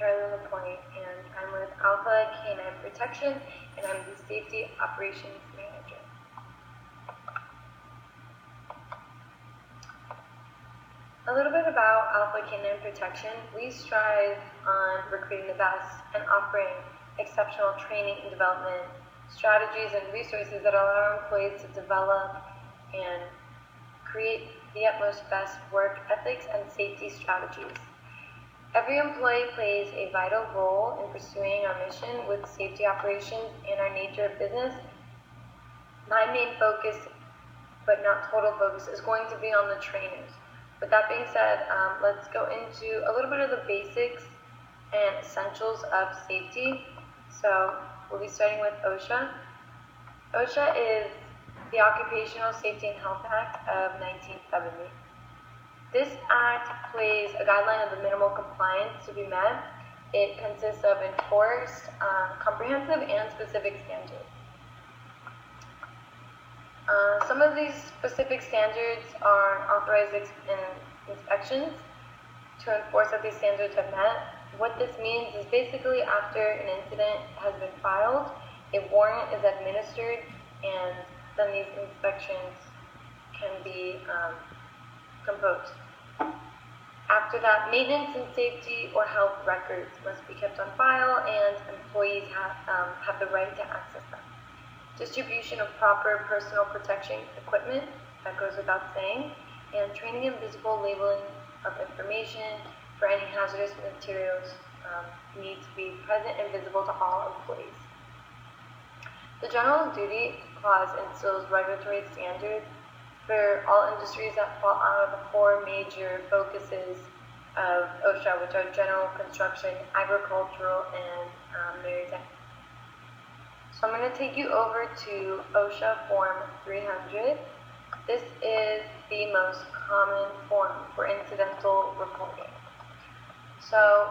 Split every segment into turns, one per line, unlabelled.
Carolyn LaPointe, and I'm with Alpha Canine Protection, and I'm the Safety Operations Manager. A little bit about Alpha Canine Protection. We strive on recruiting the best and offering exceptional training and development strategies and resources that allow our employees to develop and create the utmost best work ethics and safety strategies. Every employee plays a vital role in pursuing our mission with safety operations and our nature of business. My main focus, but not total focus, is going to be on the trainers. With that being said, let's go into a little bit of the basics and essentials of safety. So we'll be starting with OSHA. OSHA is the Occupational Safety and Health Act of 1970. This act plays a guideline of the minimal compliance to be met. It consists of enforced, comprehensive, and specific standards. Some of these specific standards are authorized inspections to enforce that these standards have met. What this means is basically after an incident has been filed, a warrant is administered, and then these inspections can be composed. After that, maintenance and safety or health records must be kept on file, and employees have the right to access them. Distribution of proper personal protection equipment, that goes without saying, and training and visible labeling of information for any hazardous materials need to be present and visible to all employees. The General Duty Clause instills regulatory standards for all industries that fall out of the four major focuses of OSHA, which are general construction, agricultural, and maritime. So I'm going to take you over to OSHA Form 300. This is the most common form for incidental reporting. So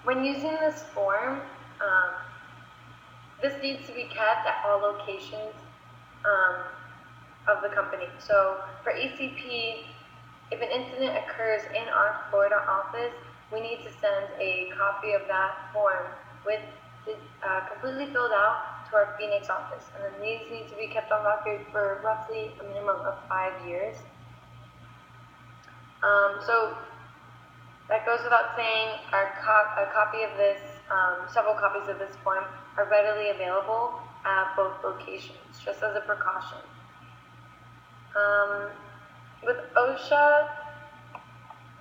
when using this form, this needs to be kept at all locations of the company. So for ACP, if an incident occurs in our Florida office, we need to send a copy of that form with completely filled out to our Phoenix office. And then these need to be kept on record for roughly a minimum of 5 years. So that goes without saying, a copy of this, several copies of this form are readily available at both locations, just as a precaution. With OSHA,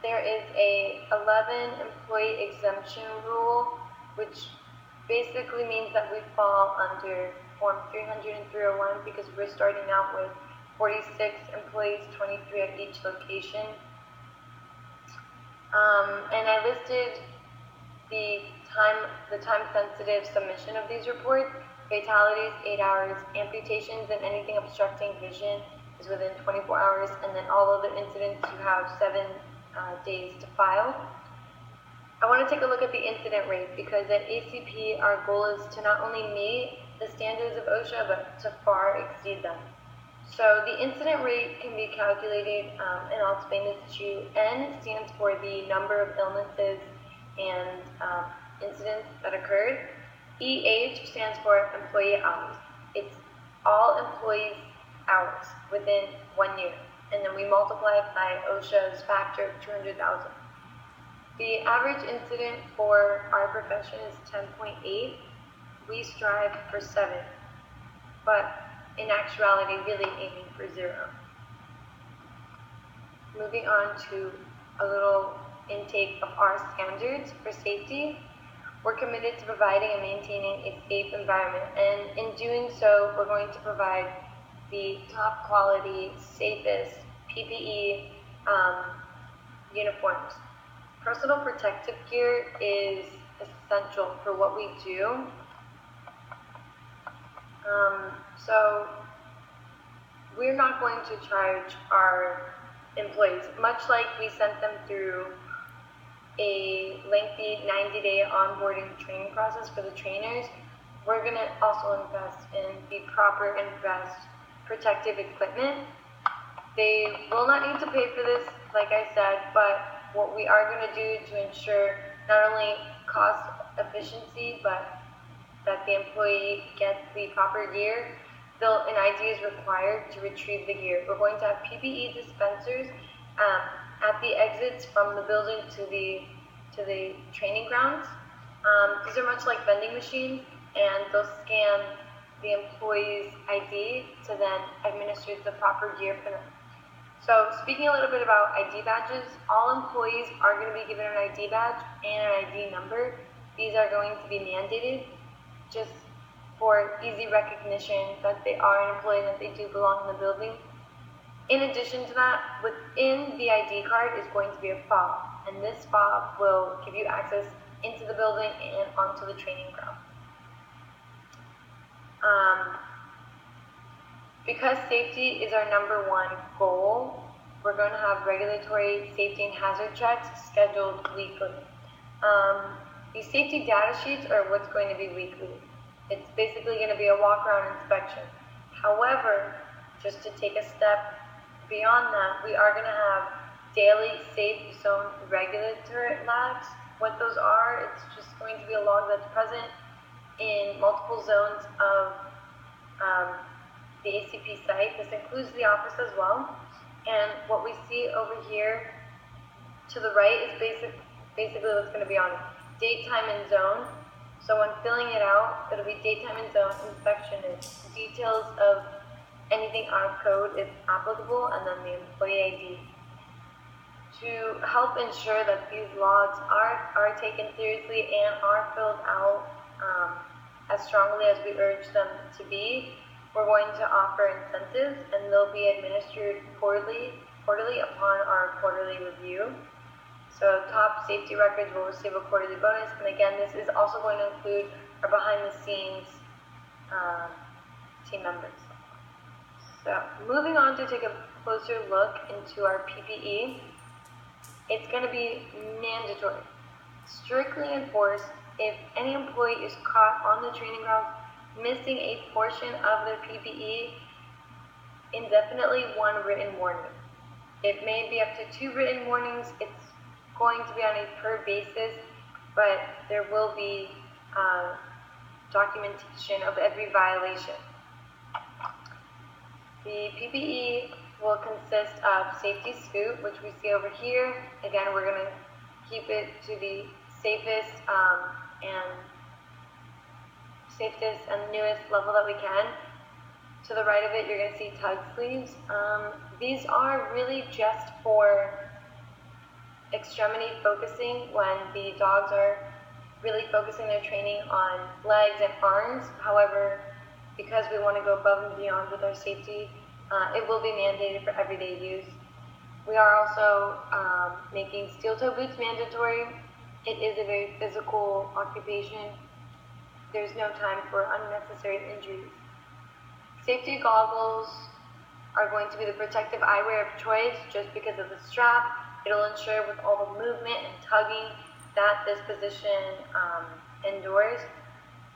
there is a 11 employee exemption rule, which basically means that we fall under Form 300 and 301 because we're starting out with 46 employees, 23 at each location. And I listed the time-sensitive submission of these reports. Fatalities, 8 hours. Amputations and anything obstructing vision is within 24 hours. And then all other incidents, you have 7 days to file. I want to take a look at the incident rate because at ACP, our goal is to not only meet the standards of OSHA, but to far exceed them. So the incident rate can be calculated, and I'll explain this to you. N stands for the number of illnesses and incidents that occurred. EH stands for employee hours. It's all employees' hours within 1 year. And then we multiply it by OSHA's factor of 200,000. The average incident for our profession is 10.8. We strive for 7, but in actuality, really aiming for 0. Moving on to a little intake of our standards for safety. We're committed to providing and maintaining a safe environment, and in doing so, we're going to provide the top quality, safest PPE uniforms. Personal protective gear is essential for what we do. So we're not going to charge our employees, much like we sent them through a lengthy 90-day onboarding training process for the trainers. We're going to also invest in the proper and best protective equipment. They will not need to pay for this, like I said, but what we are going to do to ensure not only cost efficiency, but that the employee gets the proper gear, an ID is required to retrieve the gear. We're going to have PPE dispensers at the exits from the building to the training grounds. These are much like vending machines, and they'll scan the employee's ID to then administer the proper gear for them. So speaking a little bit about ID badges, all employees are going to be given an ID badge and an ID number. These are going to be mandated just for easy recognition that they are an employee and that they do belong in the building. In addition to that, within the ID card is going to be a fob, and this fob will give you access into the building and onto the training ground. Because safety is our number one goal, we're going to have regulatory safety and hazard checks scheduled weekly. These safety data sheets are what's going to be weekly. It's basically going to be a walk-around inspection. However, just to take a step beyond that, we are going to have daily safe zone regulatory logs. What those are, it's just going to be a log that's present in multiple zones of the ACP site. This includes the office as well. And what we see over here to the right is basically what's going to be on date, time, and zone. So when filling it out, it'll be date, time, and zone. Inspection is details of anything out of code if applicable, and then the employee ID. To help ensure that these logs are taken seriously and are filled out as strongly as we urge them to be, we're going to offer incentives, and they'll be administered quarterly upon our quarterly review. So top safety records will receive a quarterly bonus, and again, this is also going to include our behind-the-scenes team members. So moving on to take a closer look into our PPE, it's going to be mandatory, strictly enforced. If any employee is caught on the training ground missing a portion of their PPE, indefinitely one written warning. It may be up to 2 written warnings. It's going to be on a per basis, but there will be documentation of every violation. The PPE will consist of safety scoot, which we see over here. Again, we're going to keep it to the safest and newest level that we can. To the right of it, you're going to see tug sleeves. These are really just for extremity focusing when the dogs are really focusing their training on legs and arms. However, because we want to go above and beyond with our safety, it will be mandated for everyday use. We are also making steel-toe boots mandatory. It is a very physical occupation. There's no time for unnecessary injuries. Safety goggles are going to be the protective eyewear of choice just because of the strap. It'll ensure with all the movement and tugging that this position endures,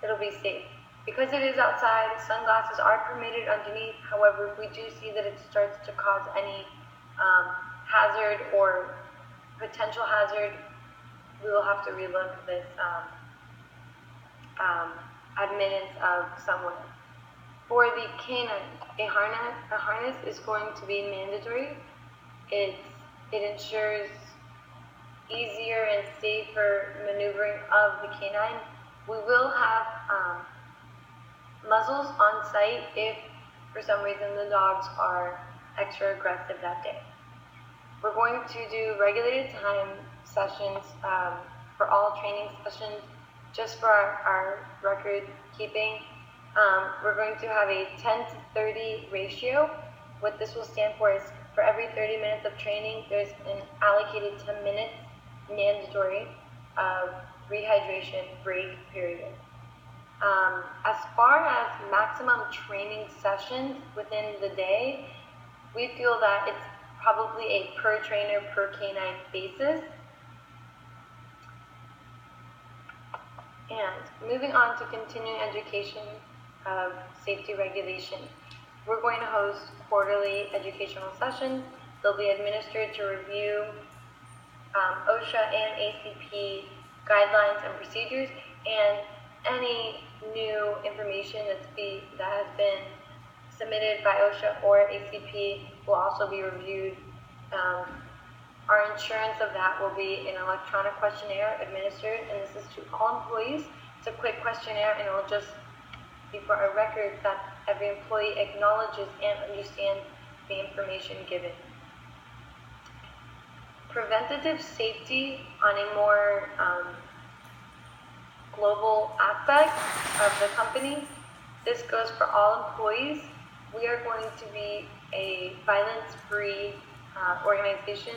it'll be safe. Because it is outside, sunglasses are permitted underneath. However, if we do see that it starts to cause any hazard or potential hazard, we will have to relook this admittance of someone. For the canine, a harness is going to be mandatory. It ensures easier and safer maneuvering of the canine. We will have muzzles on site if for some reason the dogs are extra aggressive that day. We're going to do regulated time sessions for all training sessions just for our record keeping. We're going to have a 10 to 30 ratio. What this will stand for is for every 30 minutes of training, there's an allocated 10 minutes mandatory of rehydration break period. As far as maximum training sessions within the day, we feel that it's probably a per trainer, per canine basis. And moving on to continuing education of safety regulation, we're going to host quarterly educational sessions. They'll be administered to review OSHA and ACP guidelines and procedures, and any new information that has been submitted by OSHA or ACP will also be reviewed. Our insurance of that will be an electronic questionnaire administered, and this is to all employees. It's a quick questionnaire, and it will just be for a record that every employee acknowledges and understands the information given. Preventative safety on a more global aspect of the company. This goes for all employees. We are going to be a violence-free organization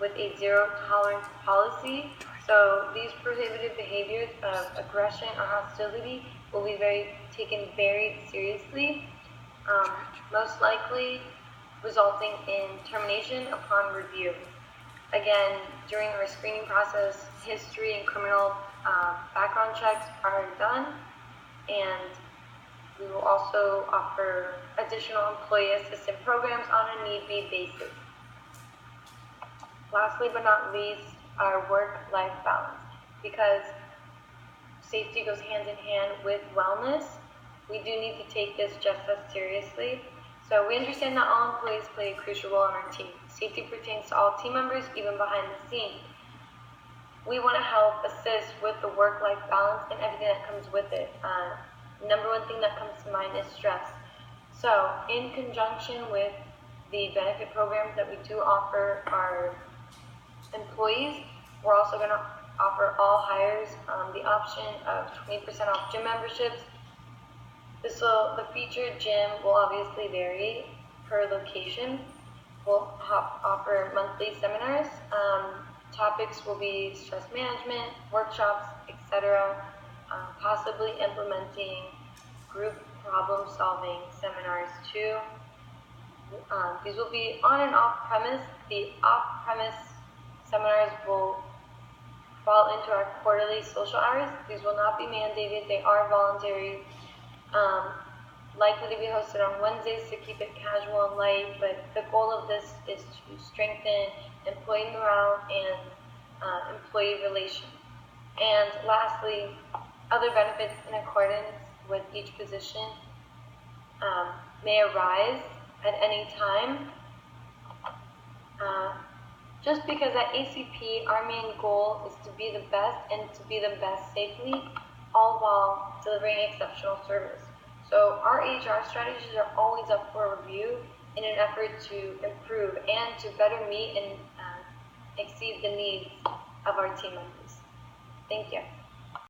with a zero-tolerance policy. So these prohibited behaviors of aggression or hostility will be taken very seriously, most likely resulting in termination upon review. Again, during our screening process, history and criminal background checks are done, and we will also offer additional employee assistance programs on a need-be basis. Lastly but not least, our work-life balance. Because safety goes hand in hand with wellness, we do need to take this just as seriously. So we understand that all employees play a crucial role in our team. Safety pertains to all team members, even behind the scenes. We want to help assist with the work-life balance and everything that comes with it. Number one thing that comes to mind is stress. So in conjunction with the benefit programs that we do offer our employees, we're also going to offer all hires the option of 20% off gym memberships. The featured gym will obviously vary per location. We'll offer monthly seminars. Topics will be stress management, workshops, etc. Possibly implementing group problem-solving seminars too. These will be on and off-premise. The off-premise seminars will fall into our quarterly social hours. These will not be mandated. They are voluntary. Likely to be hosted on Wednesdays to keep it casual and light, but the goal of this is to strengthen employee morale and employee relations. And lastly, other benefits in accordance with each position may arise at any time. Just because at ACP, our main goal is to be the best and to be the best safely, all while delivering exceptional service. So our HR strategies are always up for review in an effort to improve and to better meet and exceed the needs of our team members. Thank you.